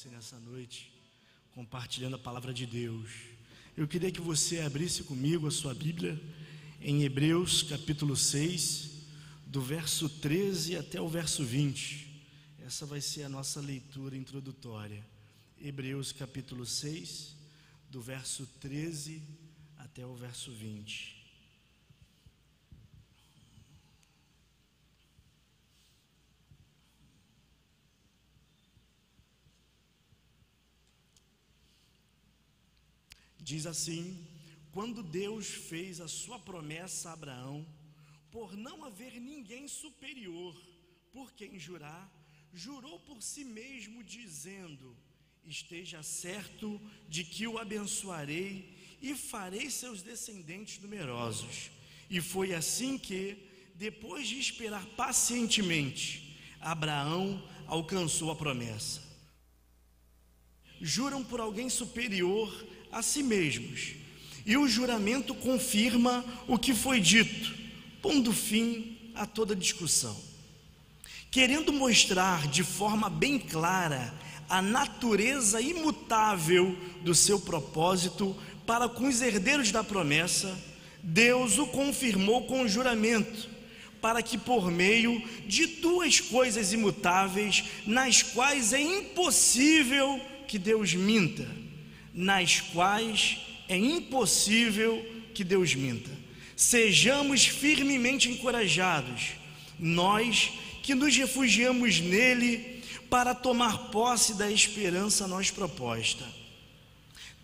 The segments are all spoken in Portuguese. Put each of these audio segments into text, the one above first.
você nessa noite, compartilhando a palavra de Deus. Eu queria que você abrisse comigo a sua Bíblia em Hebreus capítulo 6, do verso 13 até o verso 20. Essa vai ser a nossa leitura introdutória. Hebreus capítulo 6, do verso 13 até o verso 20. Diz assim: quando Deus fez a sua promessa a Abraão, por não haver ninguém superior por quem jurar, jurou por si mesmo, dizendo: esteja certo de que o abençoarei e farei seus descendentes numerosos. E foi assim que, depois de esperar pacientemente, Abraão alcançou a promessa. Juram por alguém superior a si mesmos, e o juramento confirma o que foi dito, pondo fim a toda discussão. Querendo mostrar de forma bem clara a natureza imutável do seu propósito para com os herdeiros da promessa, Deus o confirmou com o juramento, para que por meio de duas coisas imutáveis, nas quais é impossível que Deus minta, sejamos firmemente encorajados, nós que nos refugiamos nele para tomar posse da esperança a nós proposta.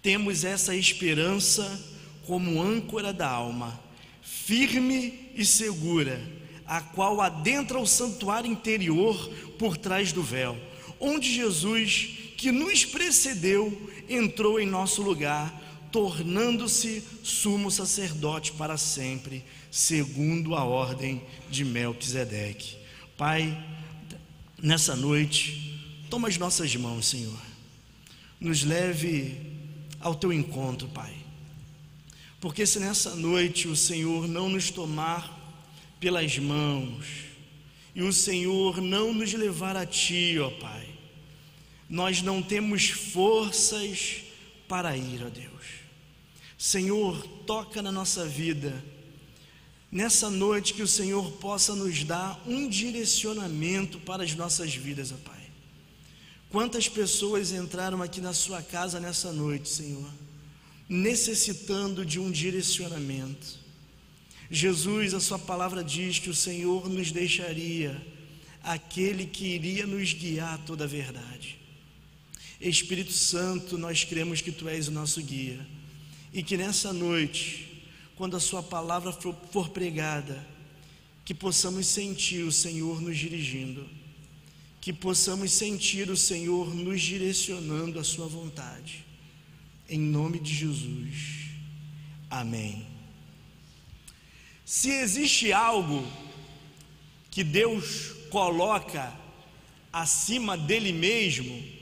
Temos essa esperança como âncora da alma, firme e segura, a qual adentra o santuário interior por trás do véu, onde Jesus, que nos precedeu, entrou em nosso lugar, tornando-se sumo sacerdote para sempre, segundo a ordem de Melquisedeque. Pai, nessa noite, toma as nossas mãos, Senhor, nos leve ao teu encontro, Pai, porque se nessa noite o Senhor não nos tomar pelas mãos e o Senhor não nos levar a Ti, ó Pai, nós não temos forças para ir, ó Deus. Senhor, toca na nossa vida, nessa noite que o Senhor possa nos dar um direcionamento para as nossas vidas, ó Pai. Quantas pessoas entraram aqui na sua casa nessa noite, Senhor, necessitando de um direcionamento. Jesus, a sua palavra diz que o Senhor nos deixaria aquele que iria nos guiar a toda a verdade. Espírito Santo, nós cremos que Tu és o nosso guia, e que nessa noite, quando a Sua palavra for pregada, que possamos sentir o Senhor nos dirigindo, que possamos sentir o Senhor nos direcionando à Sua vontade, em nome de Jesus, amém. Se existe algo que Deus coloca acima dele mesmo,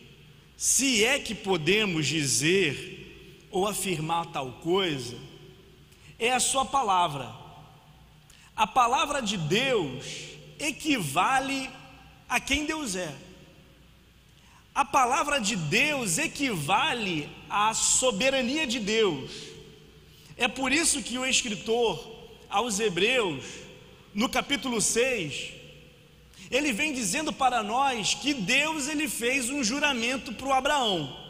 se é que podemos dizer ou afirmar tal coisa, é a sua palavra. A palavra de Deus equivale a quem Deus é. A palavra de Deus equivale à soberania de Deus. É por isso que o escritor aos Hebreus, no capítulo 6, ele vem dizendo para nós que Deus, ele fez um juramento para o Abraão.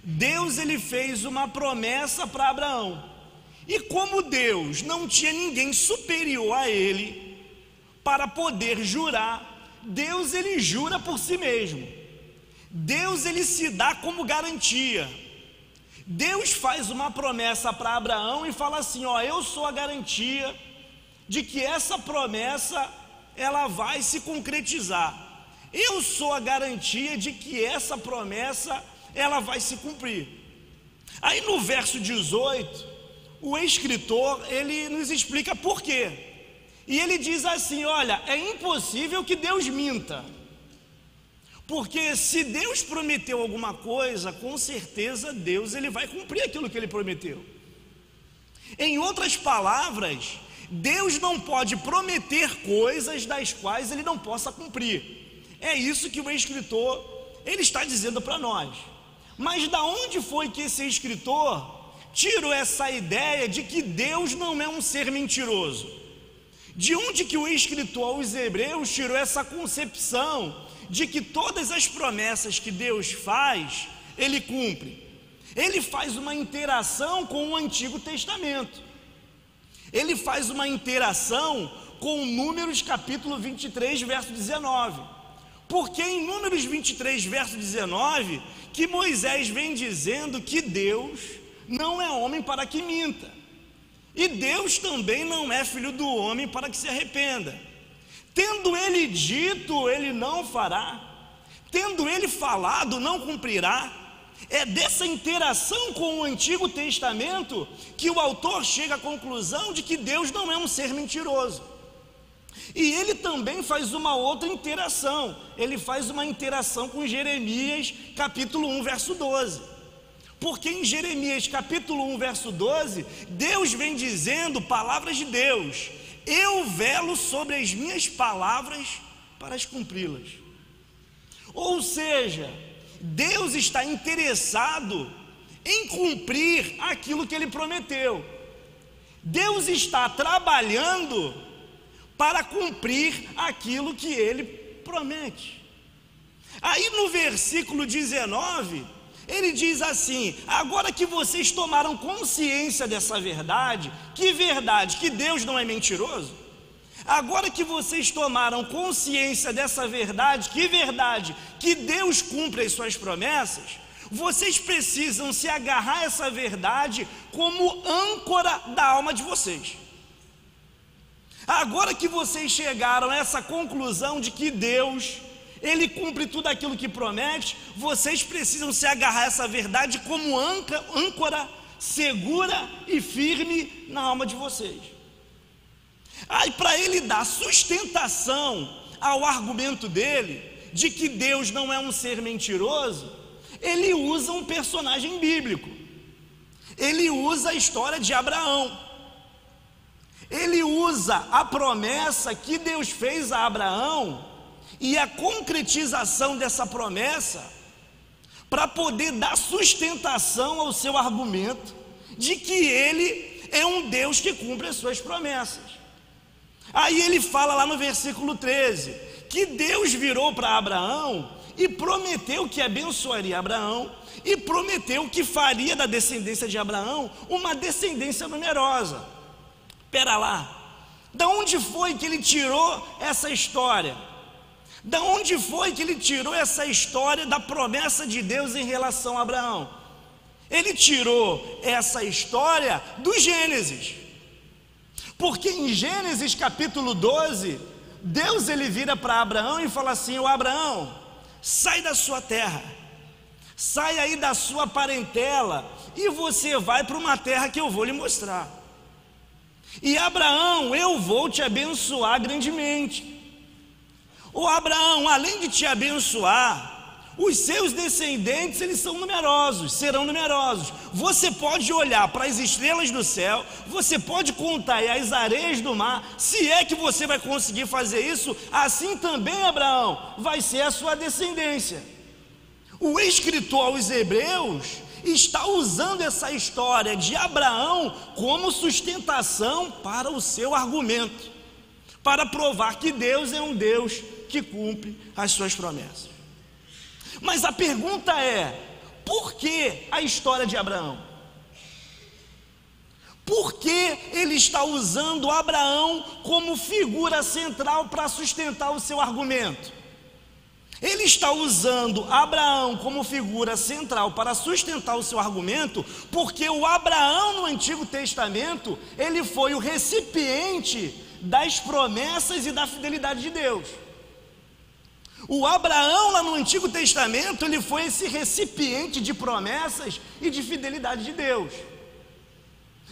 Deus, ele fez uma promessa para Abraão. E como Deus não tinha ninguém superior a ele para poder jurar, Deus, ele jura por si mesmo. Deus, ele se dá como garantia. Deus faz uma promessa para Abraão e fala assim: ó, eu sou a garantia de que essa promessa ela vai se concretizar. Eu sou a garantia de que essa promessa ela vai se cumprir. Aí no verso 18, o escritor, ele nos explica por quê. E ele diz assim: olha, é impossível que Deus minta. Porque se Deus prometeu alguma coisa, com certeza Deus, ele vai cumprir aquilo que ele prometeu. Em outras palavras, Deus não pode prometer coisas das quais ele não possa cumprir. É isso que o escritor ele está dizendo para nós. Mas da onde foi que esse escritor tirou essa ideia de que Deus não é um ser mentiroso? De onde que o escritor aos Hebreus tirou essa concepção de que todas as promessas que Deus faz, Ele cumpre? Ele faz uma interação com o Antigo Testamento. Ele faz uma interação com Números capítulo 23, verso 19. Porque em Números 23, verso 19, que Moisés vem dizendo que Deus não é homem para que minta. E Deus também não é filho do homem para que se arrependa. Tendo ele dito, ele não fará. Tendo ele falado, não cumprirá. É dessa interação com o Antigo Testamento que o autor chega à conclusão de que Deus não é um ser mentiroso. E ele também faz uma outra interação. Ele faz uma interação com Jeremias capítulo 1, verso 12. Porque em Jeremias capítulo 1, verso 12, Deus vem dizendo, palavras de Deus: eu velo sobre as minhas palavras para as cumpri-las. Ou seja, Deus está interessado em cumprir aquilo que Ele prometeu. Deus está trabalhando para cumprir aquilo que Ele promete. Aí no versículo 19, ele diz assim: agora que vocês tomaram consciência dessa verdade, que Deus não é mentiroso, agora que vocês tomaram consciência dessa verdade, que Deus cumpre as suas promessas, vocês precisam se agarrar a essa verdade como âncora da alma de vocês. Agora que vocês chegaram a essa conclusão de que Deus, Ele cumpre tudo aquilo que promete, vocês precisam se agarrar a essa verdade como âncora segura e firme na alma de vocês. Aí, para ele dar sustentação ao argumento dele, de que Deus não é um ser mentiroso, ele usa um personagem bíblico. Ele usa a história de Abraão. Ele usa a promessa que Deus fez a Abraão e a concretização dessa promessa para poder dar sustentação ao seu argumento de que Ele é um Deus que cumpre as suas promessas. Aí ele fala lá no versículo 13, que Deus virou para Abraão e prometeu que abençoaria Abraão e prometeu que faria da descendência de Abraão uma descendência numerosa. Espera lá, da onde foi que ele tirou essa história? Da onde foi que ele tirou essa história da promessa de Deus em relação a Abraão? Ele tirou essa história do Gênesis. Porque em Gênesis capítulo 12, Deus ele vira para Abraão e fala assim: ô Abraão, sai da sua terra, sai aí da sua parentela e você vai para uma terra que eu vou lhe mostrar. E Abraão, eu vou te abençoar grandemente. Ô Abraão, além de te abençoar, os seus descendentes, eles são numerosos, serão numerosos. Você pode olhar para as estrelas do céu, você pode contar aí as areias do mar. Se é que você vai conseguir fazer isso, assim também, Abraão, vai ser a sua descendência. O escritor aos Hebreus está usando essa história de Abraão como sustentação para o seu argumento, para provar que Deus é um Deus que cumpre as suas promessas. Mas a pergunta é: por que a história de Abraão? Por que ele está usando Abraão como figura central para sustentar o seu argumento? Ele está usando Abraão como figura central para sustentar o seu argumento, porque o Abraão no Antigo Testamento, ele foi o recipiente das promessas e da fidelidade de Deus. O Abraão lá no Antigo Testamento, ele foi esse recipiente de promessas e de fidelidade de Deus.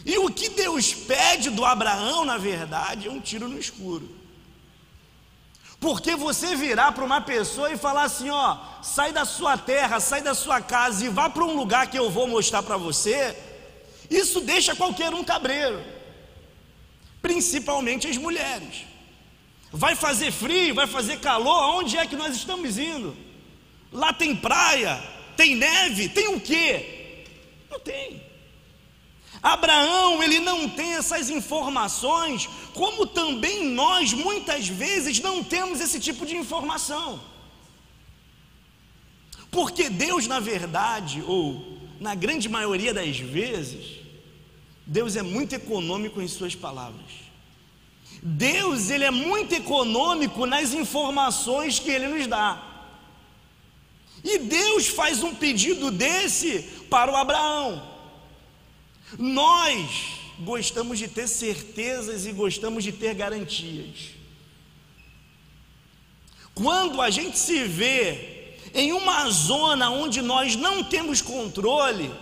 E o que Deus pede do Abraão, na verdade, é um tiro no escuro. Porque você virar para uma pessoa e falar assim: ó, sai da sua terra, sai da sua casa e vá para um lugar que eu vou mostrar para você, isso deixa qualquer um cabreiro, principalmente as mulheres. Vai fazer frio, vai fazer calor, aonde é que nós estamos indo? Lá tem praia, tem neve, tem o quê? Não tem. Abraão, ele não tem essas informações, como também nós muitas vezes não temos esse tipo de informação. Porque Deus, na verdade, ou na grande maioria das vezes, Deus é muito econômico em suas palavras. Deus, ele é muito econômico nas informações que ele nos dá. E Deus faz um pedido desse para o Abraão. Nós gostamos de ter certezas e gostamos de ter garantias. Quando a gente se vê em uma zona onde nós não temos controle,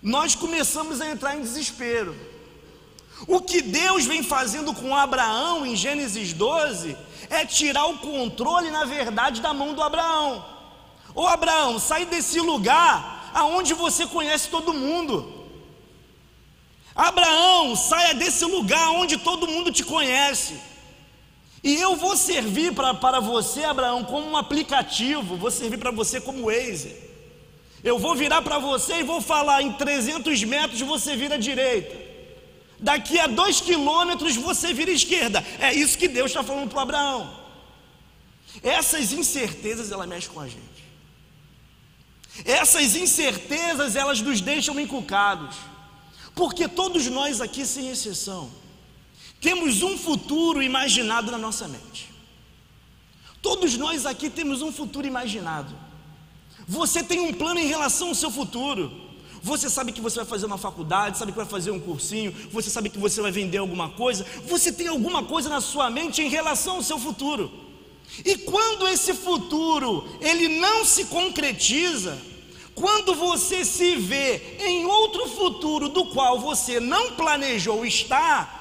nós começamos a entrar em desespero. O que Deus vem fazendo com Abraão em Gênesis 12 é tirar o controle, na verdade, da mão do Abraão. Ô Abraão, sai desse lugar aonde você conhece todo mundo. Abraão, saia desse lugar onde todo mundo te conhece. E eu vou servir para você, Abraão, como um aplicativo. Vou servir para você como Waze. Eu vou virar para você e vou falar: em 300 metros você vira à direita, daqui a 2 quilômetros você vira à esquerda. É isso que Deus está falando para o Abraão. Essas incertezas, elas mexem com a gente. Essas incertezas, elas nos deixam encucados. Porque todos nós aqui, sem exceção, temos um futuro imaginado na nossa mente. Todos nós aqui temos um futuro imaginado. Você tem um plano em relação ao seu futuro. Você sabe que você vai fazer uma faculdade, sabe que vai fazer um cursinho, você sabe que você vai vender alguma coisa. Você tem alguma coisa na sua mente em relação ao seu futuro. E quando esse futuro, ele não se concretiza, quando você se vê em outro futuro do qual você não planejou estar,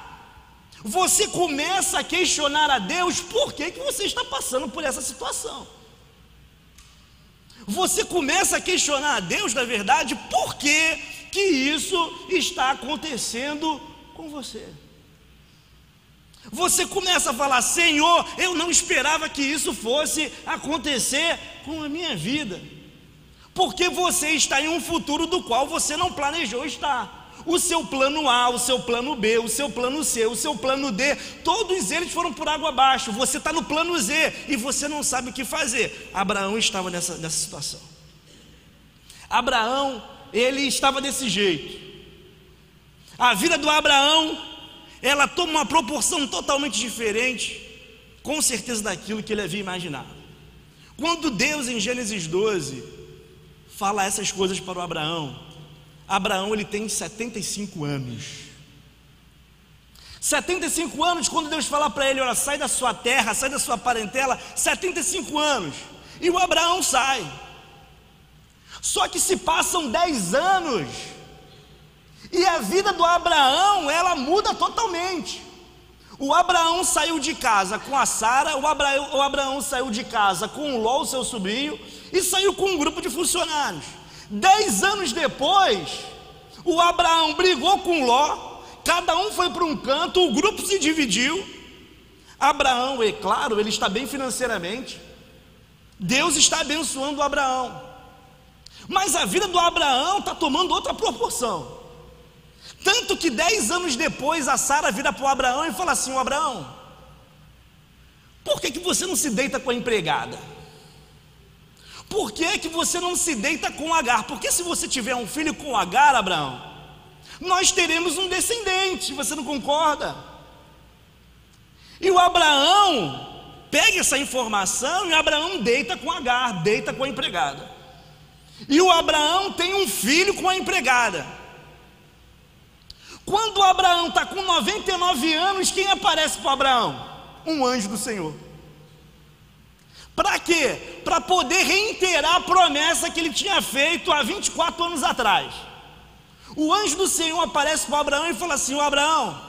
você começa a questionar a Deus por que você está passando por essa situação. Você começa a questionar a Deus, na verdade, por que isso está acontecendo com você. Você começa a falar: Senhor, eu não esperava que isso fosse acontecer com a minha vida. Porque você está em um futuro do qual você não planejou estar. O seu plano A, o seu plano B, o seu plano C, o seu plano D, todos eles foram por água abaixo. Você está no plano Z e você não sabe o que fazer. Abraão estava nessa situação. Abraão, ele estava desse jeito. A vida do Abraão, ela toma uma proporção totalmente diferente, com certeza, daquilo que ele havia imaginado. Quando Deus, em Gênesis 12, fala essas coisas para o Abraão, Abraão, ele tem 75 anos. 75 anos, quando Deus fala para ele: olha, sai da sua terra, sai da sua parentela. 75 anos, e o Abraão sai. Só que se passam 10 anos, e a vida do Abraão, ela muda totalmente. O Abraão saiu de casa com a Sara, o Abraão saiu de casa com o Ló, o seu sobrinho, e saiu com um grupo de funcionários. 10 anos depois, o Abraão brigou com Ló, cada um foi para um canto, o grupo se dividiu. Abraão, é claro, ele está bem financeiramente, Deus está abençoando o Abraão, mas a vida do Abraão está tomando outra proporção. Tanto que 10 anos depois, a Sara vira para o Abraão e fala assim: Abraão, por que você não se deita com a empregada? Por que você não se deita com Agar? Porque se você tiver um filho com Agar, Abraão, nós teremos um descendente. Você não concorda? E o Abraão pega essa informação e Abraão deita com Agar, deita com a empregada. E o Abraão tem um filho com a empregada. Quando o Abraão está com 99 anos, quem aparece para o Abraão? Um anjo do Senhor. Para quê? Para poder reiterar a promessa que ele tinha feito há 24 anos atrás. O anjo do Senhor aparece para Abraão e fala assim: Abraão,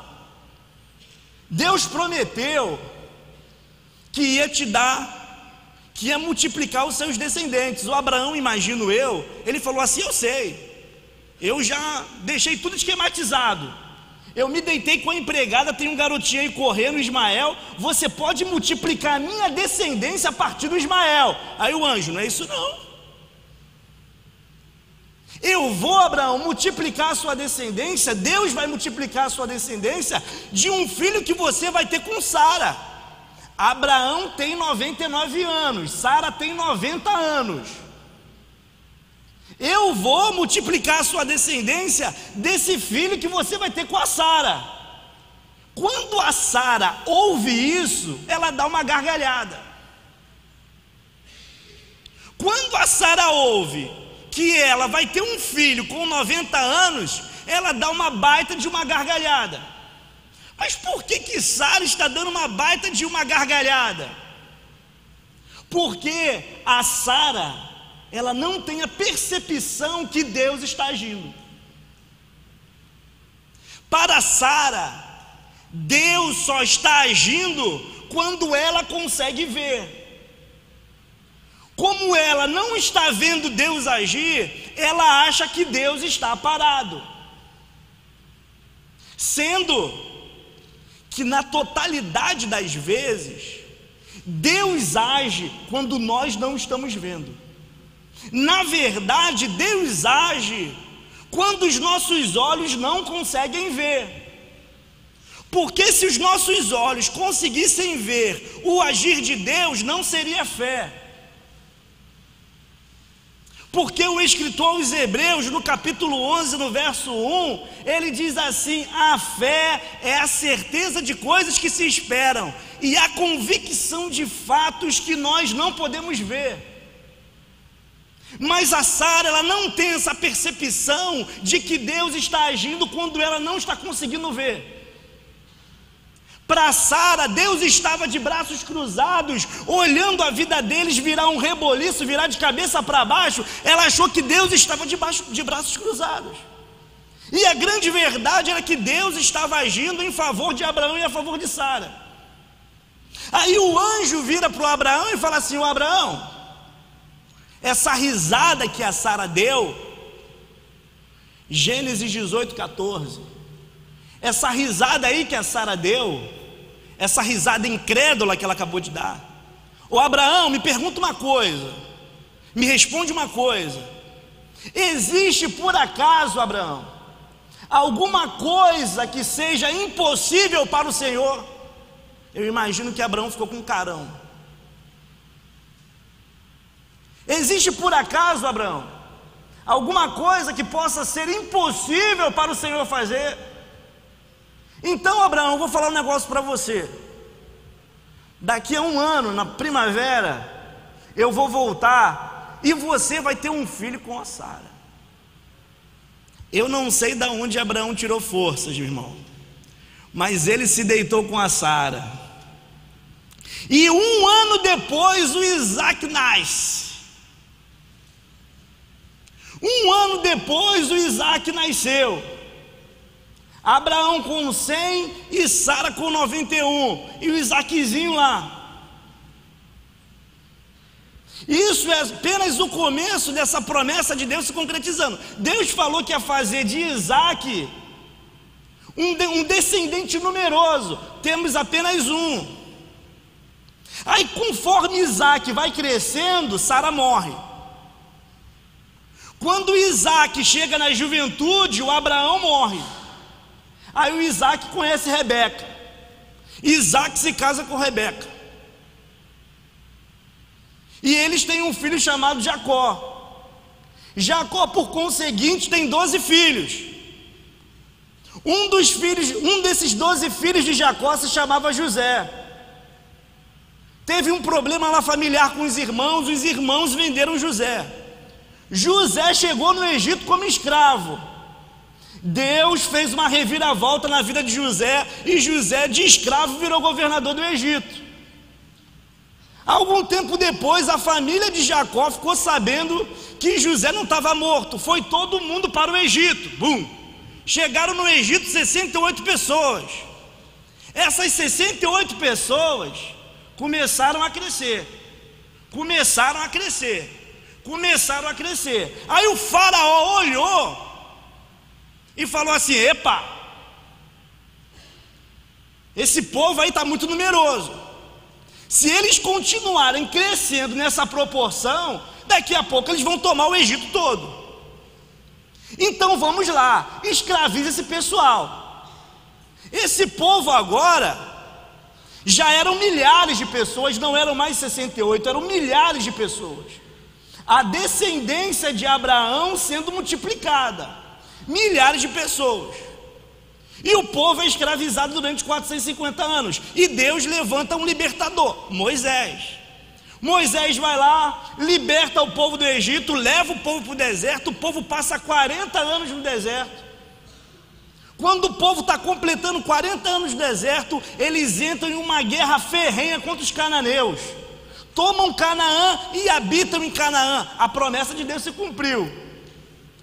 Deus prometeu que ia te dar, que ia multiplicar os seus descendentes. O Abraão, imagino eu, ele falou assim: eu sei, eu já deixei tudo esquematizado. eu me deitei com a empregada, tem um garotinho aí correndo, Ismael, você pode multiplicar a minha descendência a partir do Ismael. Aí o anjo: não é isso não. Eu vou, Abraão, multiplicar a sua descendência, Deus vai multiplicar a sua descendência de um filho que você vai ter com Sara. Abraão tem 99 anos, Sara tem 90 anos. Eu vou multiplicar a sua descendência desse filho que você vai ter com a Sara. Quando a Sara ouve isso, ela dá uma gargalhada. Quando a Sara ouve que ela vai ter um filho com 90 anos, ela dá uma baita de uma gargalhada. Mas por que Sara está dando uma baita de uma gargalhada? Porque a Sara, ela não tem a percepção que Deus está agindo. Para Sara, Deus só está agindo quando ela consegue ver. Como ela não está vendo Deus agir, ela acha que Deus está parado. Sendo que na totalidade das vezes, Deus age quando nós não estamos vendo. Na verdade, Deus age quando os nossos olhos não conseguem ver. Porque se os nossos olhos conseguissem ver o agir de Deus, não seria fé. Porque o escritor aos Hebreus, no capítulo 11, no verso 1, ele diz assim: a fé é a certeza de coisas que se esperam e a convicção de fatos que nós não podemos ver. Mas a Sara, ela não tem essa percepção de que Deus está agindo quando ela não está conseguindo ver. Para Sara, Deus estava de braços cruzados, olhando a vida deles virar um reboliço, virar de cabeça para baixo. Ela achou que Deus estava de braços cruzados. E a grande verdade era que Deus estava agindo em favor de Abraão e a favor de Sara. Aí o anjo vira para o Abraão e fala assim: ô Abraão, essa risada que a Sara deu, Gênesis 18, 14, essa risada aí que a Sara deu, essa risada incrédula que ela acabou de dar. Ô Abraão, me pergunta uma coisa, me responde uma coisa: existe por acaso, Abraão, alguma coisa que seja impossível para o Senhor? Eu imagino que Abraão ficou com um carão. Existe por acaso, Abraão, alguma coisa que possa ser impossível para o Senhor fazer? Então, Abraão, eu vou falar um negócio para você. Daqui a 1 ano, na primavera, eu vou voltar e você vai ter um filho com a Sara. Eu não sei de onde Abraão tirou forças, meu irmão, mas ele se deitou com a Sara. E 1 ano depois o Isaac nasce. 1 ano depois o Isaac nasceu. Abraão com 100 e Sara com 91, e o Isaquezinho lá. Isso é apenas o começo dessa promessa de Deus se concretizando. Deus falou que ia fazer de Isaac um descendente numeroso. Temos apenas um. Aí conforme Isaac vai crescendo, Sara morre. Quando Isaac chega na juventude, o Abraão morre. Aí o Isaac conhece Rebeca. Isaac se casa com Rebeca. E eles têm um filho chamado Jacó. Jacó, por conseguinte, tem 12 filhos. Um desses 12 filhos de Jacó se chamava José. Teve um problema lá familiar com os irmãos venderam José. José chegou no Egito como escravo. Deus fez uma reviravolta na vida de José, e José de escravo virou governador do Egito. Algum tempo depois, a família de Jacó ficou sabendo que José não estava morto. Foi todo mundo para o Egito. Bum! Chegaram no Egito 68 pessoas. Essas 68 pessoas começaram a crescer. Aí o faraó olhou e falou assim: epa, Esse povo aí está muito numeroso. Se eles continuarem crescendo nessa proporção, daqui a pouco eles vão tomar o Egito todo. Então vamos lá, escraviza esse pessoal. Esse povo agora já eram milhares de pessoas, não eram mais 68, eram milhares de pessoas. A descendência de Abraão sendo multiplicada, milhares de pessoas. E o povo é escravizado durante 450 anos. E Deus levanta um libertador, Moisés. Moisés vai lá, liberta o povo do Egito, leva o povo para o deserto. O povo passa 40 anos no deserto. Quando o povo está completando 40 anos no deserto, eles entram em uma guerra ferrenha contra os cananeus. Tomam Canaã e habitam em Canaã. A promessa de Deus se cumpriu.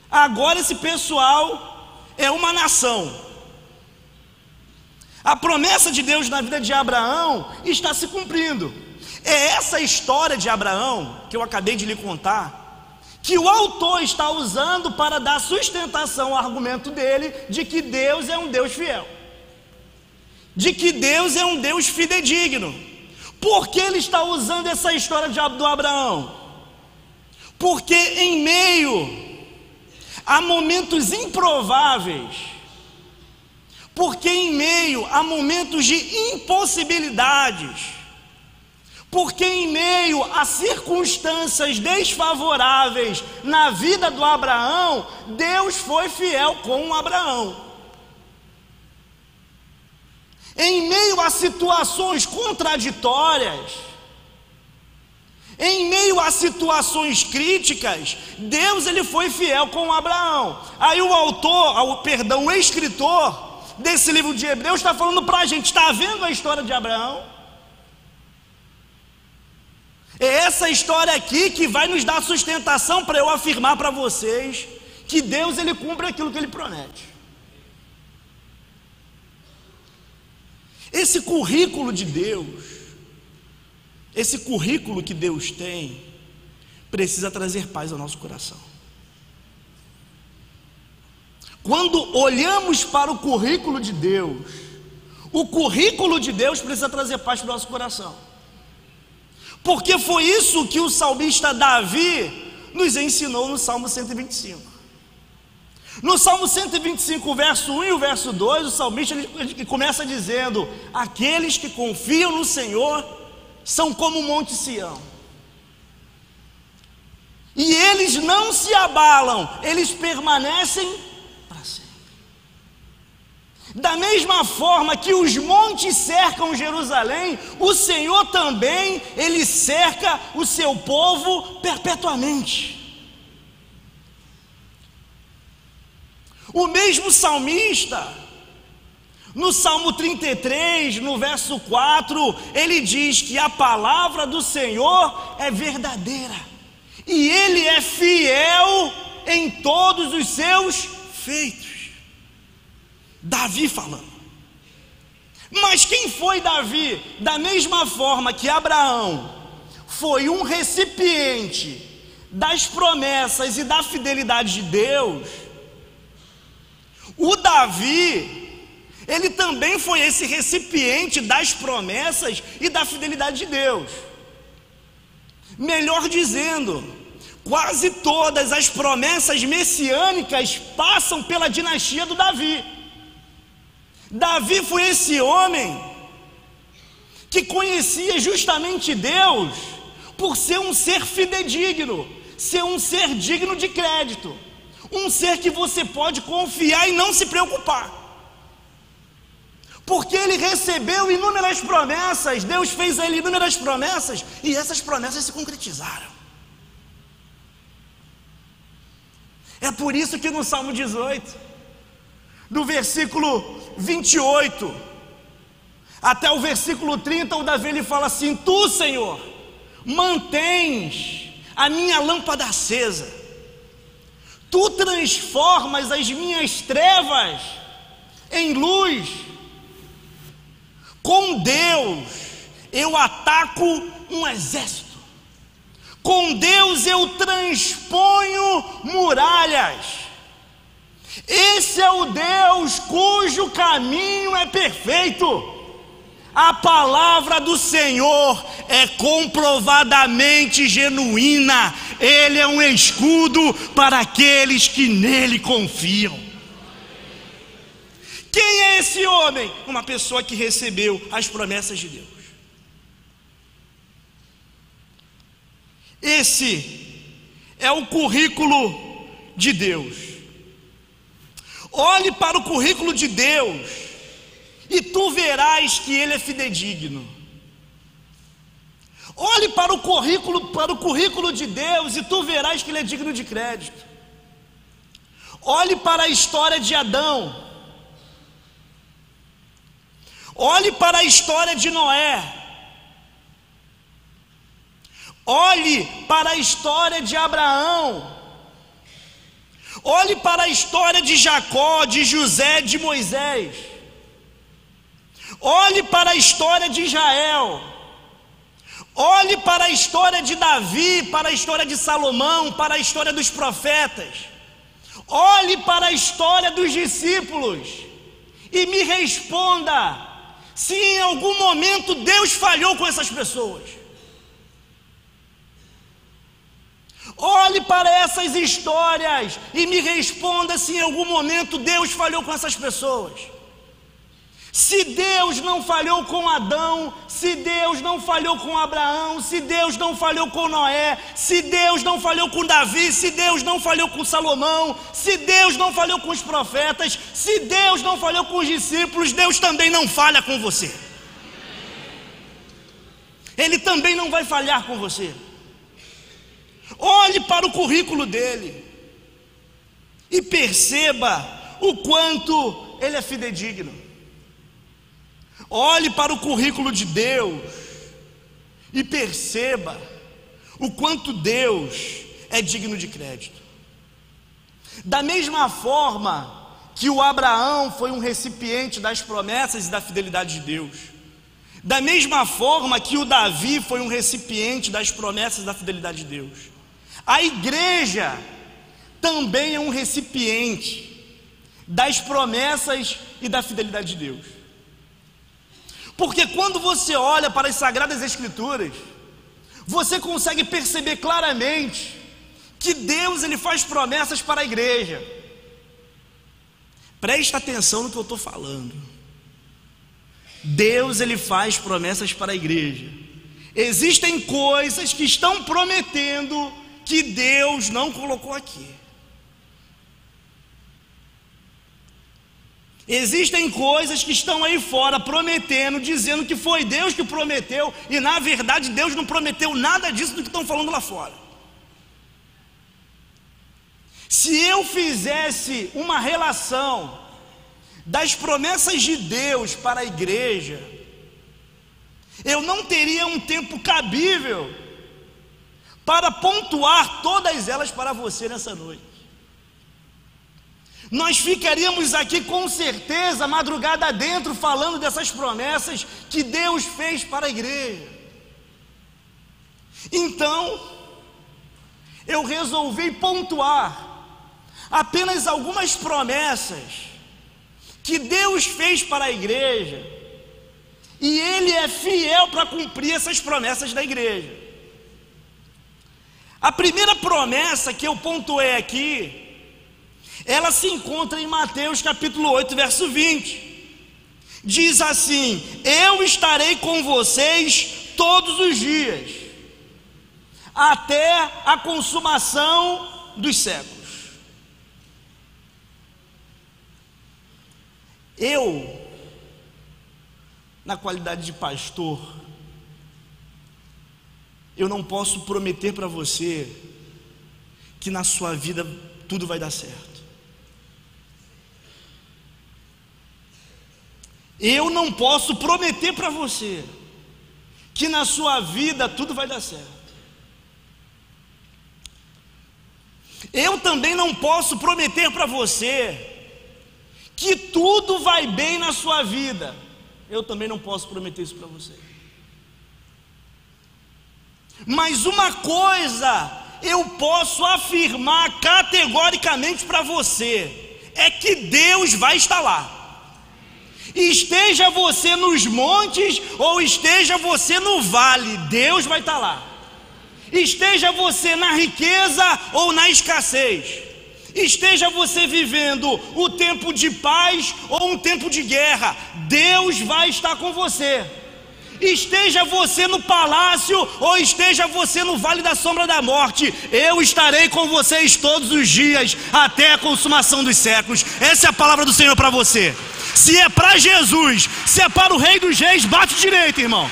Agora esse pessoal é uma nação. A promessa de Deus na vida de Abraão está se cumprindo. É essa história de Abraão, que eu acabei de lhe contar, que o autor está usando para dar sustentação ao argumento dele de que Deus é um Deus fiel, de que Deus é um Deus fidedigno. Por que ele está usando essa história do Abraão? Porque em meio a momentos improváveis, porque em meio a momentos de impossibilidades, porque em meio a circunstâncias desfavoráveis na vida do Abraão, Deus foi fiel com Abraão. Em meio a situações contraditórias, em meio a situações críticas, Deus ele foi fiel com Abraão. Aí o escritor desse livro de Hebreus está falando para a gente, está vendo a história de Abraão? É essa história aqui que vai nos dar sustentação para eu afirmar para vocês que Deus ele cumpre aquilo que ele promete. Esse currículo de Deus, esse currículo que Deus tem, precisa trazer paz ao nosso coração. Quando olhamos para o currículo de Deus, o currículo de Deus precisa trazer paz para o nosso coração. Porque foi isso que o salmista Davi nos ensinou no Salmo 125. No Salmo 125, o verso 1 e o verso 2, o salmista ele começa dizendo: aqueles que confiam no Senhor são como o monte Sião, e eles não se abalam, eles permanecem para sempre. Da mesma forma que os montes cercam Jerusalém, o Senhor também, ele cerca o seu povo perpetuamente. O mesmo salmista, no Salmo 33, no verso 4, ele diz que a palavra do Senhor é verdadeira, e ele é fiel em todos os seus feitos. Davi falando. Mas quem foi Davi? Da mesma forma que Abraão foi um recipiente das promessas e da fidelidade de Deus, o Davi, ele também foi esse recipiente das promessas e da fidelidade de Deus. Melhor dizendo, quase todas as promessas messiânicas passam pela dinastia do Davi. Davi foi esse homem que conhecia justamente Deus por ser um ser fidedigno, ser um ser digno de crédito, um ser que você pode confiar e não se preocupar, porque ele recebeu inúmeras promessas. Deus fez a ele inúmeras promessas, e essas promessas se concretizaram. É por isso que no Salmo 18, do versículo 28 até o versículo 30, o Davi ele fala assim: tu, Senhor, mantens a minha lâmpada acesa, tu transformas as minhas trevas em luz. Com Deus eu ataco um exército, com Deus eu transponho muralhas. Esse é o Deus cujo caminho é perfeito. A palavra do Senhor é comprovadamente genuína. Ele é um escudo para aqueles que nele confiam. Quem é esse homem? Uma pessoa que recebeu as promessas de Deus. Esse é o currículo de Deus. Olhe para o currículo de Deus e tu verás que ele é fidedigno. Olhe para o currículo de Deus e tu verás que ele é digno de crédito. Olhe para a história de Adão. Olhe para a história de Noé. Olhe para a história de Abraão. Olhe para a história de Jacó, de José, de Moisés. Olhe para a história de Israel. Olhe para a história de Davi, para a história de Salomão, para a história dos profetas. Olhe para a história dos discípulos e me responda se em algum momento Deus falhou com essas pessoas. Olhe para essas histórias e me responda se em algum momento Deus falhou com essas pessoas. Se Deus não falhou com Adão, se Deus não falhou com Abraão, se Deus não falhou com Noé, se Deus não falhou com Davi, se Deus não falhou com Salomão, se Deus não falhou com os profetas, se Deus não falhou com os discípulos, Deus também não falha com você. Ele também não vai falhar com você. Olhe para o currículo dele e perceba o quanto ele é fidedigno. Olhe para o currículo de Deus e perceba o quanto Deus é digno de crédito. Da mesma forma que o Abraão foi um recipiente das promessas e da fidelidade de Deus, da mesma forma que o Davi foi um recipiente das promessas e da fidelidade de Deus, a igreja também é um recipiente das promessas e da fidelidade de Deus. Porque quando você olha para as Sagradas Escrituras, você consegue perceber claramente que Deus ele faz promessas para a igreja. Presta atenção no que eu estou falando. Deus ele faz promessas para a igreja. Existem coisas que estão prometendo que Deus não colocou aqui. Existem coisas que estão aí fora prometendo, dizendo que foi Deus que prometeu, e na verdade Deus não prometeu nada disso do que estão falando lá fora. Se eu fizesse uma relação das promessas de Deus para a igreja, eu não teria um tempo cabível para pontuar todas elas para você nessa noite. Nós ficaríamos aqui com certeza madrugada dentro falando dessas promessas que Deus fez para a igreja. Então, eu resolvi pontuar apenas algumas promessas que Deus fez para a igreja, e Ele é fiel para cumprir essas promessas da igreja. A primeira promessa que eu pontuei aqui, ela se encontra em Mateus capítulo 8, verso 20. Diz assim: eu estarei com vocês todos os dias, até a consumação dos séculos. Eu, na qualidade de pastor, eu não posso prometer para você que na sua vida tudo vai dar certo. Eu não posso prometer para você que na sua vida tudo vai dar certo. Eu também não posso prometer para você que tudo vai bem na sua vida. Eu também não posso prometer isso para você. Mas uma coisa eu posso afirmar categoricamente para você: é que Deus vai estar lá. Esteja você nos montes ou esteja você no vale, Deus vai estar lá. Esteja você na riqueza ou na escassez, esteja você vivendo o tempo de paz ou um tempo de guerra, Deus vai estar com você. Esteja você no palácio ou esteja você no vale da sombra da morte, eu estarei com vocês todos os dias até a consumação dos séculos. Essa é a palavra do Senhor para você. Se é para Jesus, se é para o Rei dos Reis, bate direito, irmão.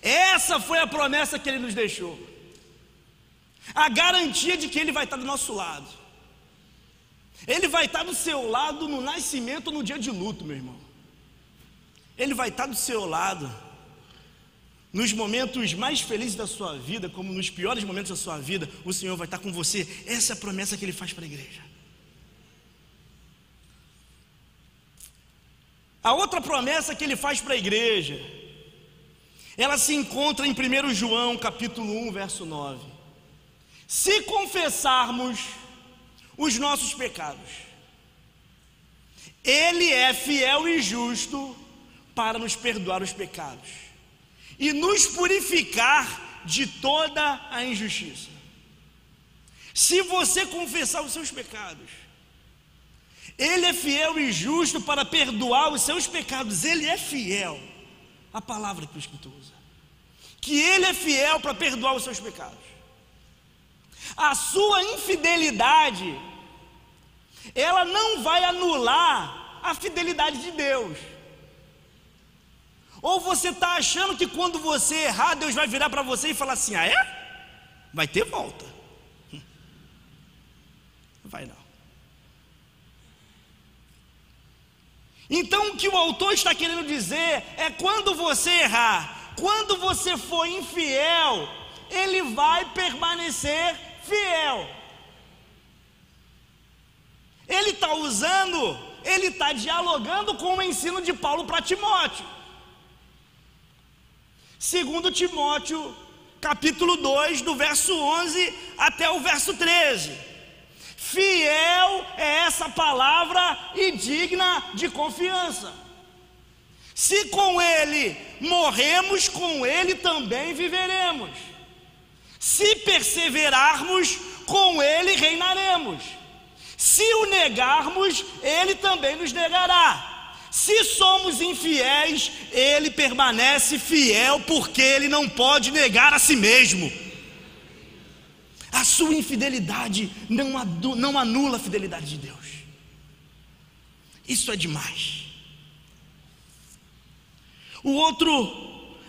Essa foi a promessa que Ele nos deixou, a garantia de que Ele vai estar do nosso lado. Ele vai estar do seu lado no nascimento ou no dia de luto, meu irmão. Ele vai estar do seu lado nos momentos mais felizes da sua vida, como nos piores momentos da sua vida, o Senhor vai estar com você. Essa é a promessa que Ele faz para a igreja. A outra promessa que Ele faz para a igreja, ela se encontra em 1 João capítulo 1, verso 9. Se confessarmos os nossos pecados, Ele é fiel e justo para nos perdoar os pecados e nos purificar de toda a injustiça. Se você confessar os seus pecados, Ele é fiel e justo para perdoar os seus pecados. Ele é fiel, a palavra que o Escritor usa, que Ele é fiel para perdoar os seus pecados. A sua infidelidade, ela não vai anular a fidelidade de Deus. Ou você está achando que quando você errar, Deus vai virar para você e falar assim: ah é? Vai ter volta. Não vai não. Então o que o autor está querendo dizer é: quando você errar, quando você for infiel, Ele vai permanecer fiel. Ele está dialogando com o ensino de Paulo para Timóteo. 2 Timóteo, capítulo 2, do verso 11 até o verso 13. Fiel é essa palavra e digna de confiança. Se com Ele morremos, com Ele também viveremos. Se perseverarmos, com Ele reinaremos. Se o negarmos, Ele também nos negará. Se somos infiéis, Ele permanece fiel, porque Ele não pode negar a si mesmo. A sua infidelidade não anula a fidelidade de Deus. Isso é demais.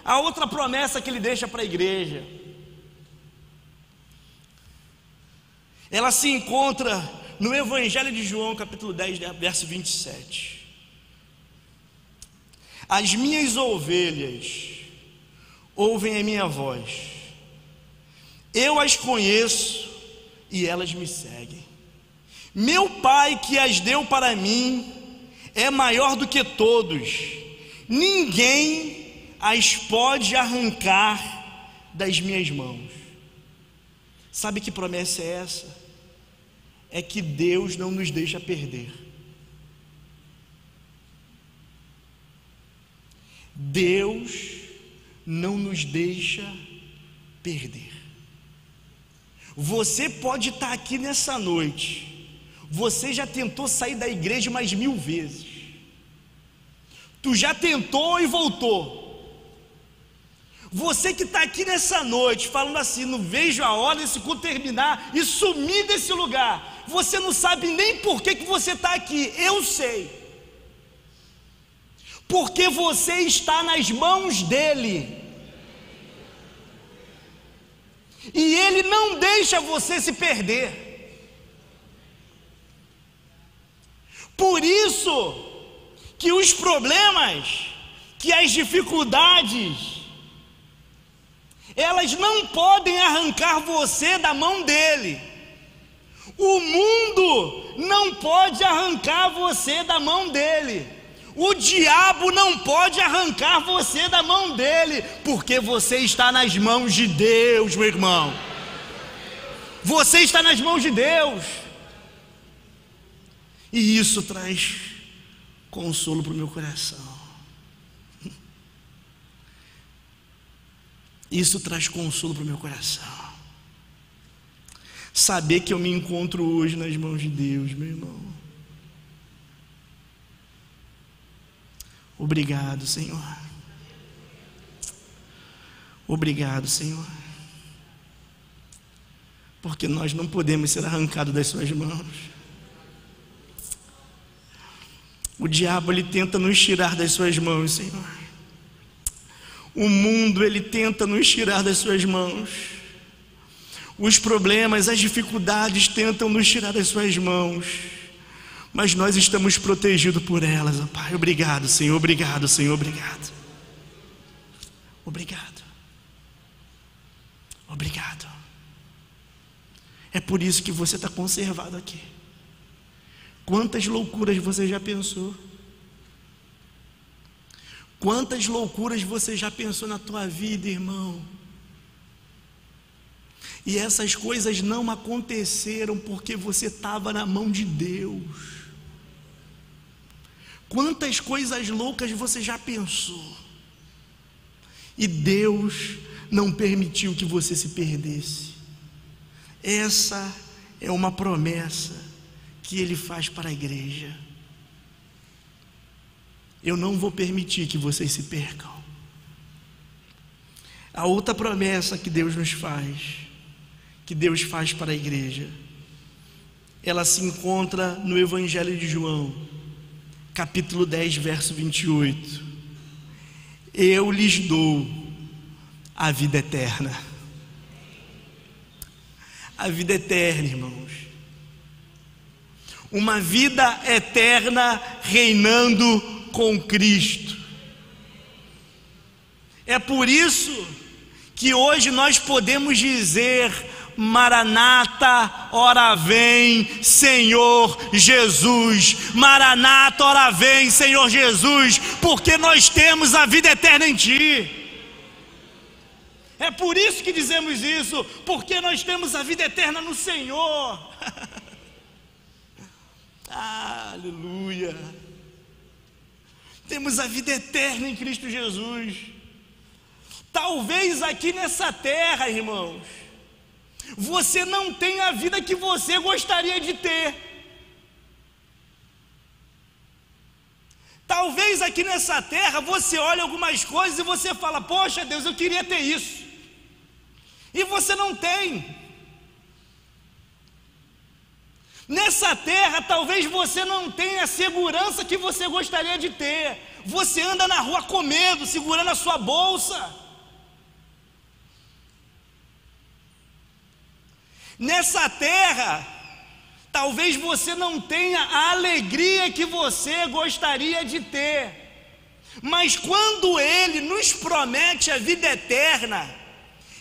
A outra promessa que Ele deixa para a igreja, ela se encontra no Evangelho de João, capítulo 10, verso 27. As minhas ovelhas ouvem a minha voz, eu as conheço e elas me seguem. Meu Pai que as deu para mim é maior do que todos, ninguém as pode arrancar das minhas mãos. Sabe que promessa é essa? É que Deus não nos deixa perder. Deus não nos deixa perder. Você pode estar aqui nessa noite, você já tentou sair da igreja mais 1000 vezes, tu já tentou e voltou. Você que está aqui nessa noite falando assim: não vejo a hora desse culto terminar e sumir desse lugar. Você não sabe nem por que você está aqui. Eu sei. Porque você está nas mãos dEle. E Ele não deixa você se perder. Por isso que os problemas, que as dificuldades, elas não podem arrancar você da mão dEle. O mundo não pode arrancar você da mão dEle. O diabo não pode arrancar você da mão dEle, porque você está nas mãos de Deus, meu irmão. Você está nas mãos de Deus. E isso traz consolo para o meu coração. Isso traz consolo para o meu coração. Saber que eu me encontro hoje nas mãos de Deus, meu irmão. Obrigado, Senhor. Obrigado, Senhor. Porque nós não podemos ser arrancados das suas mãos. O diabo, ele tenta nos tirar das suas mãos, Senhor. O mundo, ele tenta nos tirar das suas mãos. Os problemas, as dificuldades tentam nos tirar das suas mãos. Mas nós estamos protegidos por elas, ó Pai. Obrigado, Senhor. Obrigado, Senhor. Obrigado. Obrigado. Obrigado. É por isso que você está conservado aqui. Quantas loucuras você já pensou? Quantas loucuras você já pensou na tua vida, irmão? E essas coisas não aconteceram porque você estava na mão de Deus. Quantas coisas loucas você já pensou? E Deus não permitiu que você se perdesse. Essa é uma promessa que Ele faz para a igreja. Eu não vou permitir que vocês se percam. A outra promessa que Deus nos faz, que Deus faz para a igreja, ela se encontra no Evangelho de João, capítulo 10, verso 28. Eu lhes dou a vida eterna. A vida eterna, irmãos. Uma vida eterna reinando com Cristo. É por isso que hoje nós podemos dizer: Maranata, ora vem, Senhor Jesus. Maranata, ora vem, Senhor Jesus, porque nós temos a vida eterna em Ti. É por isso que dizemos isso, porque nós temos a vida eterna no Senhor. Aleluia. Temos a vida eterna em Cristo Jesus. Talvez aqui nessa terra, irmãos, você não tenha a vida que você gostaria de ter. Talvez aqui nessa terra você olhe algumas coisas e você fala: poxa Deus, eu queria ter isso. E você não tem. Nessa terra talvez você não tenha a segurança que você gostaria de ter. Você anda na rua com medo, segurando a sua bolsa. Nessa terra talvez você não tenha a alegria que você gostaria de ter. Mas quando Ele nos promete a vida eterna,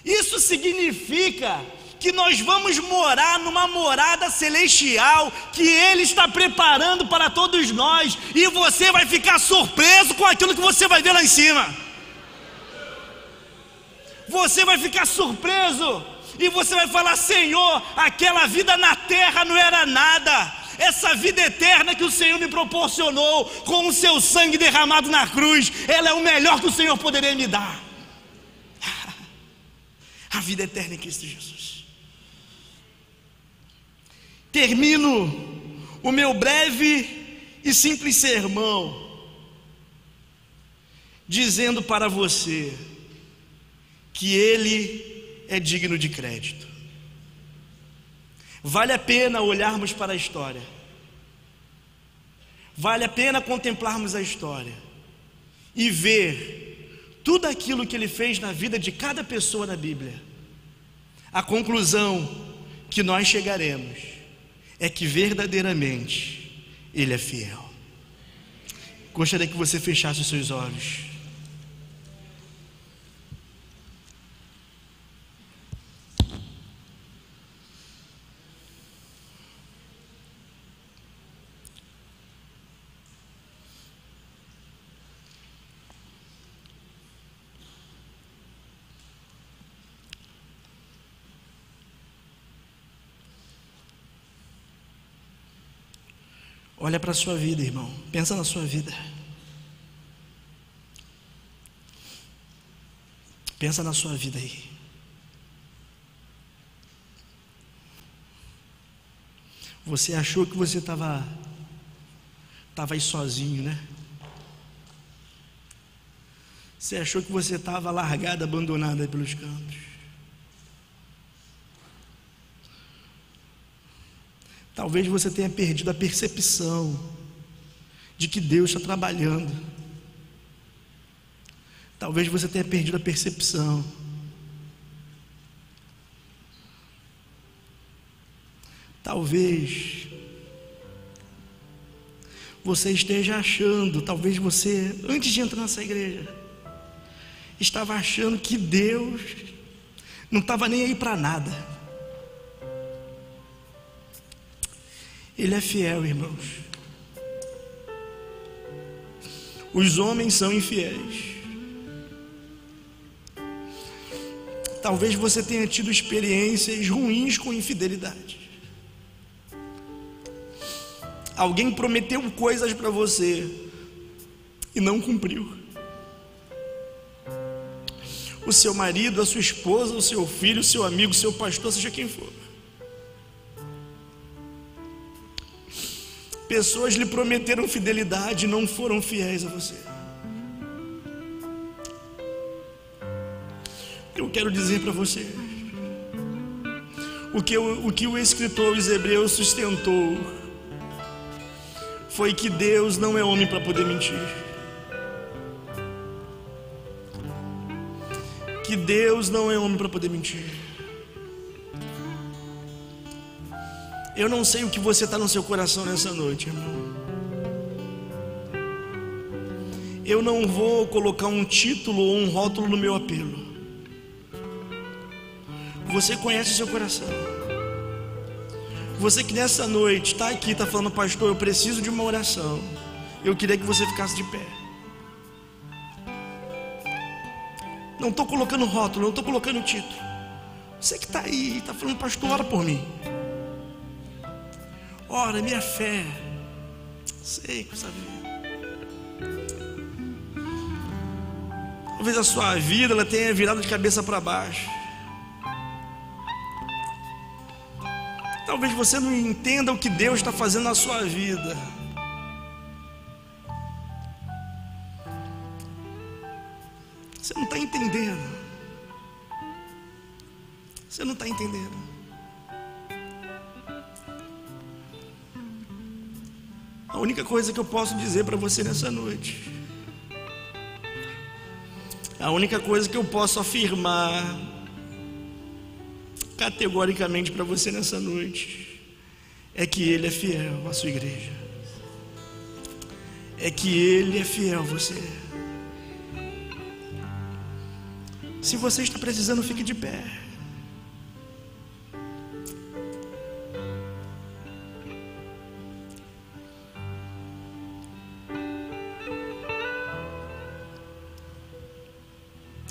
isso significa que nós vamos morar numa morada celestial que Ele está preparando para todos nós, e você vai ficar surpreso com aquilo que você vai ver lá em cima. Você vai ficar surpreso e você vai falar: Senhor, aquela vida na terra não era nada. Essa vida eterna que o Senhor me proporcionou com o seu sangue derramado na cruz, ela é o melhor que o Senhor poderia me dar. A vida eterna em Cristo Jesus. Termino o meu breve e simples sermão dizendo para você que Ele é digno de crédito. Vale a pena olharmos para a história. Vale a pena contemplarmos a história e ver tudo aquilo que Ele fez na vida de cada pessoa na Bíblia. A conclusão que nós chegaremos é que verdadeiramente Ele é fiel. Gostaria que você fechasse os seus olhos. Olha para a sua vida, irmão. Pensa na sua vida. Pensa na sua vida aí. Você achou que você estava aí sozinho, né? Você achou que você estava largada, abandonada pelos cantos. Talvez você tenha perdido a percepção de que Deus está trabalhando. Talvez você tenha perdido a percepção talvez você esteja achando, talvez você, antes de entrar nessa igreja, estava achando que Deus não estava nem aí para nada. Ele é fiel, irmãos. Os homens são infiéis. Talvez você tenha tido experiências ruins com infidelidade. Alguém prometeu coisas para você e não cumpriu. O seu marido, a sua esposa, o seu filho, o seu amigo, o seu pastor, seja quem for. Pessoas lhe prometeram fidelidade e não foram fiéis a você. Eu quero dizer para você, o que o escritor aos Hebreus sustentou foi que Deus não é homem para poder mentir. Que Deus não é homem para poder mentir. Eu não sei o que você está no seu coração nessa noite, irmão. Eu não vou colocar um título ou um rótulo no meu apelo. Você conhece o seu coração. Você que nessa noite está aqui, está falando, pastor, eu preciso de uma oração. Eu queria que você ficasse de pé. Não estou colocando rótulo, não estou colocando título. Você que está aí, está falando, pastor, ora por mim. Ora, minha fé. Sei que sabe. Talvez a sua vida ela tenha virado de cabeça para baixo. Talvez você não entenda o que Deus está fazendo na sua vida. Você não está entendendo. Você não está entendendo. A única coisa que eu posso dizer para você nessa noite, a única coisa que eu posso afirmar categoricamente para você nessa noite é que Ele é fiel à sua igreja. É que Ele é fiel a você. Se você está precisando, fique de pé.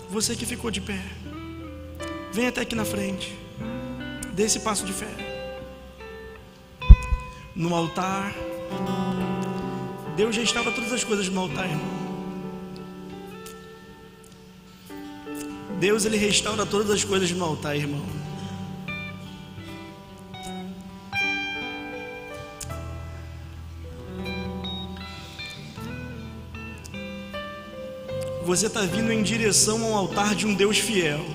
Você que ficou de pé, vem até aqui na frente. Dê esse passo de fé. No altar, Deus já estava todas as coisas no altar, irmão. Deus, Ele restaura todas as coisas no altar, irmão. Você está vindo em direção ao altar de um Deus fiel.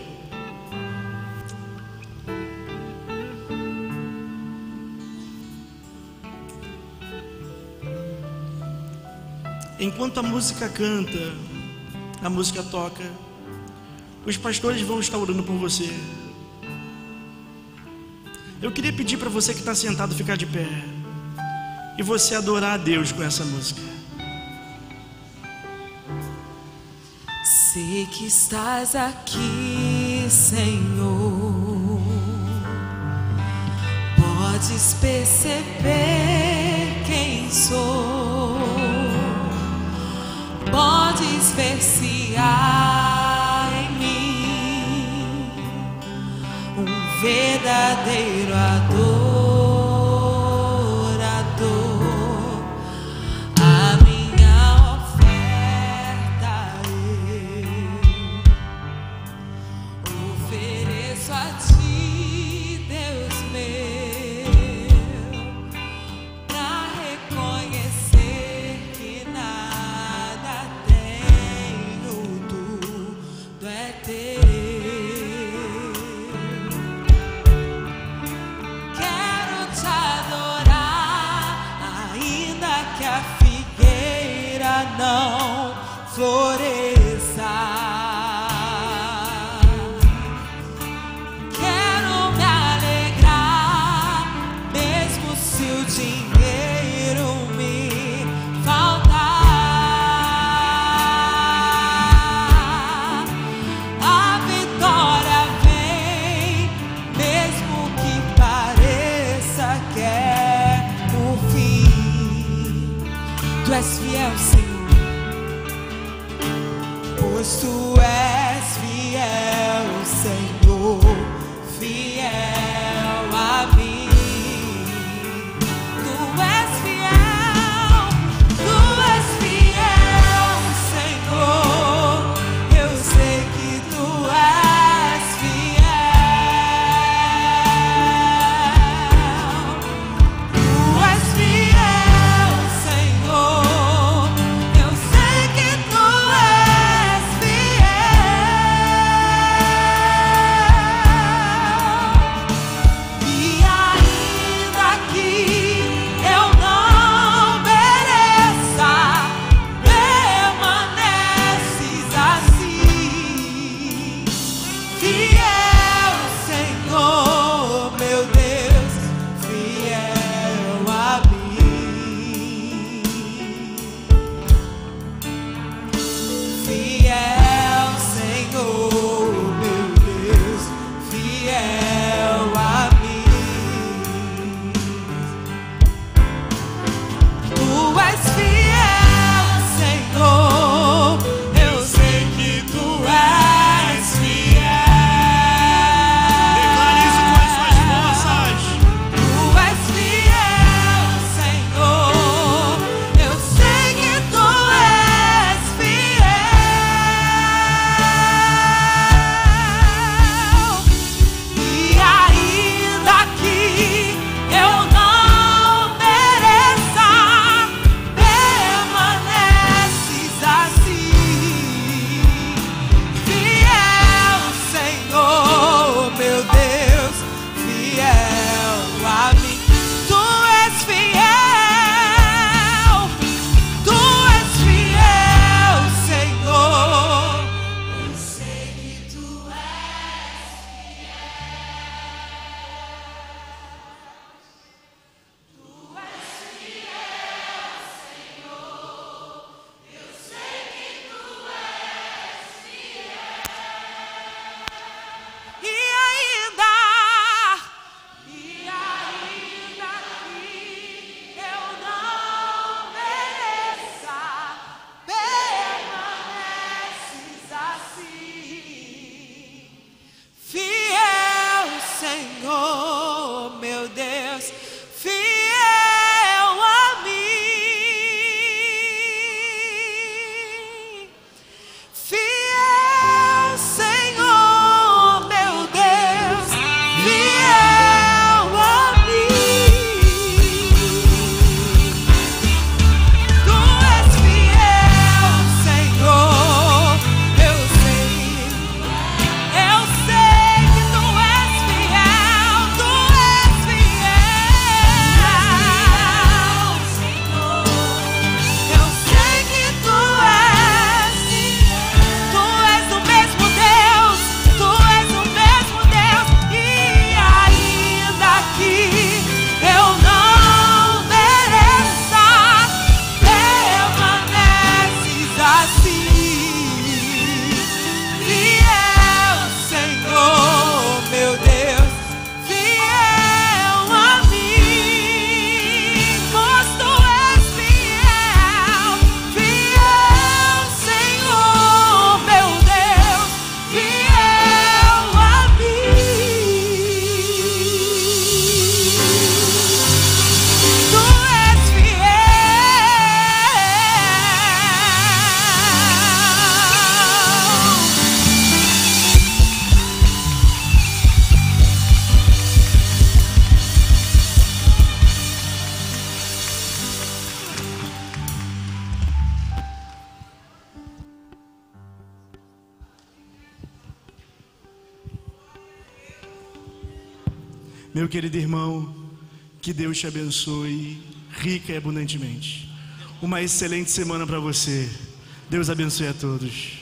Enquanto a música canta, a música toca, os pastores vão estar orando por você. Eu queria pedir para você que está sentado ficar de pé e você adorar a Deus com essa música. Sei que estás aqui, Senhor. Podes perceber quem sou. Podes ver se há em mim um verdadeiro adorador. não floresça. Quero me alegrar, mesmo se o dinheiro me faltar. A vitória vem, mesmo que pareça que é o fim. Tu és fiel, Senhor, pois tu és fiel, Senhor, fiel a mim. Tu és fiel, Senhor. Eu sei que tu és fiel. Tu és fiel, Senhor. Eu sei que tu és fiel. E ainda que eu não mereça, permaneces assim. Fiel, Senhor, meu Deus, fiel a mim. Fiel, Senhor, meu Deus, fiel a mim. Tu és fiel, Senhor. Eu sei que tu és fiel. Declare isso com as suas forças. Tu és fiel, Senhor. Eu sei que tu és fiel. E ainda que eu não mereça, permaneces assim. Fiel, Senhor, meu Deus, fiel a mim. Tu és fiel, Senhor. Eu sei que tu és E ainda que eu não mereça, permaneces assim. Fiel, Senhor, meu Deus, fiel a mim. Fiel, Senhor, meu Deus, fiel a mim. Tu és fiel, Senhor. Eu sei que tu és fiel. Tu és fiel, Senhor. Eu sei que tu és o mesmo Deus, tu és o mesmo Deus. E ainda que eu não mereça, permaneces assim. Fiel, Senhor, meu Deus, fiel a mim. Pois tu és fiel, Senhor, meu Deus, fiel a mim. Tu és Meu querido irmão, que Deus te abençoe rica e abundantemente. Uma excelente semana para você. Deus abençoe a todos.